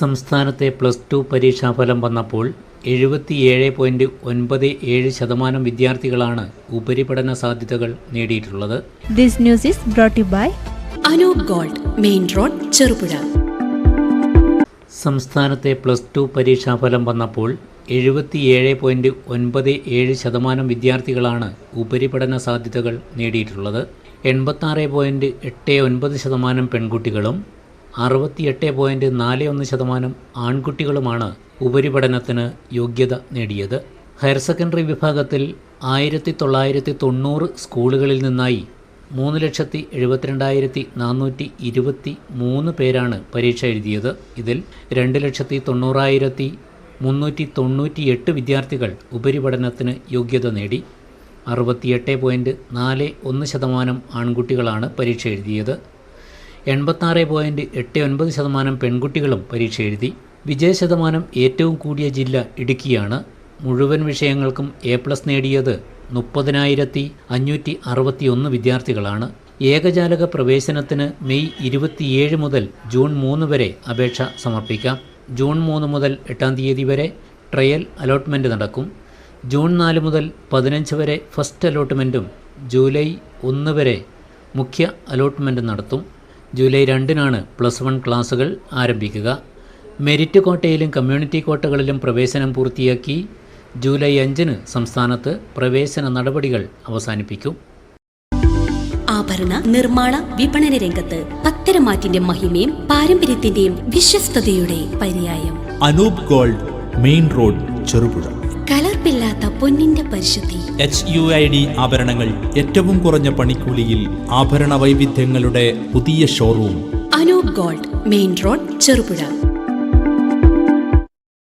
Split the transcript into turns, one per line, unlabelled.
സംസ്ഥാനത്തെ +2 പരീക്ഷാഫലം വന്നപ്പോൾ 77.97% വിദ്യാർത്ഥികളാണ് ഉപരിപഠന സാധ്യതകൾ നേടിയിട്ടുള്ളത്.
This news is brought to you by
Anoop gold, main road, Cherupuzha.
സംസ്ഥാനത്തെ +2 പരീക്ഷാഫലം വന്നപ്പോൾ 77.97% വിദ്യാർത്ഥികളാണ് ഉപരിപഠന സാധ്യതകൾ നേടിയിട്ടുള്ളത്. 86.89% പെൺകുട്ടികളും 68.41% ആൺകുട്ടികളുമാണ് ഉപരിപഠനത്തിന് യോഗ്യത നേടിയത്. ഹയർ സെക്കൻഡറി വിഭാഗത്തിൽ 1990 സ്കൂളുകളിൽ നിന്നായി 3,72,423 പേരാണ് പരീക്ഷ എഴുതിയത്. ഇതിൽ 2,90,398 വിദ്യാർത്ഥികൾ ഉപരിപഠനത്തിന് യോഗ്യത നേടി. 68.41% ആൺകുട്ടികളാണ് പരീക്ഷ എഴുതിയത്. 86.89% പെൺകുട്ടികളും പരീക്ഷ എഴുതി. വിജയശതമാനം ഏറ്റവും കൂടിയ ജില്ല ഇടുക്കിയാണ്. മുഴുവൻ വിഷയങ്ങൾക്കും A+ നേടിയത് 30,561 വിദ്യാർത്ഥികളാണ്. ഏകജാലക പ്രവേശനത്തിന് മെയ് 27 മുതൽ ജൂൺ 3 വരെ അപേക്ഷ സമർപ്പിക്കാം. ജൂൺ 3 മുതൽ 8 തീയതി വരെ ട്രയൽ അലോട്ട്മെൻറ്റ് നടക്കും. ജൂൺ 4 മുതൽ 15 വരെ ഫസ്റ്റ് അലോട്ട്മെൻറ്റും ജൂലൈ 1 വരെ മുഖ്യ അലോട്ട്മെൻറ്റ് നടത്തും. ജൂലൈ 2-നാണ് +1 ക്ലാസുകൾ ആരംഭിക്കുക. മെരിറ്റ് കോട്ടയിലും കമ്മ്യൂണിറ്റി കോട്ടകളിലും പ്രവേശനം പൂർത്തിയാക്കി ജൂലൈ 5-ന് സംസ്ഥാനത്ത് പ്രവേശന നടപടികൾ അവസാനിപ്പിക്കും.
ആഭരണ നിർമ്മാണ വിപണന രംഗത്ത് പത്തരമാറ്റിന്റെ മഹിമയും പാരമ്പര്യത്തിന്റെയും വിശ്വസ്തയുടെ പര്യായം.
Anoop gold, main road, Cherupuzha.
കലർപ്പില്ലാത്ത പൊന്നിന്റെ പരിശുദ്ധി.
HUID ആഭരണങ്ങൾ ഏറ്റവും കുറഞ്ഞ പണിക്കൂലിയിൽ. ആഭരണ വൈവിധ്യങ്ങളുടെ പുതിയ showroom.
Anoop gold, main road, Cherupuzha.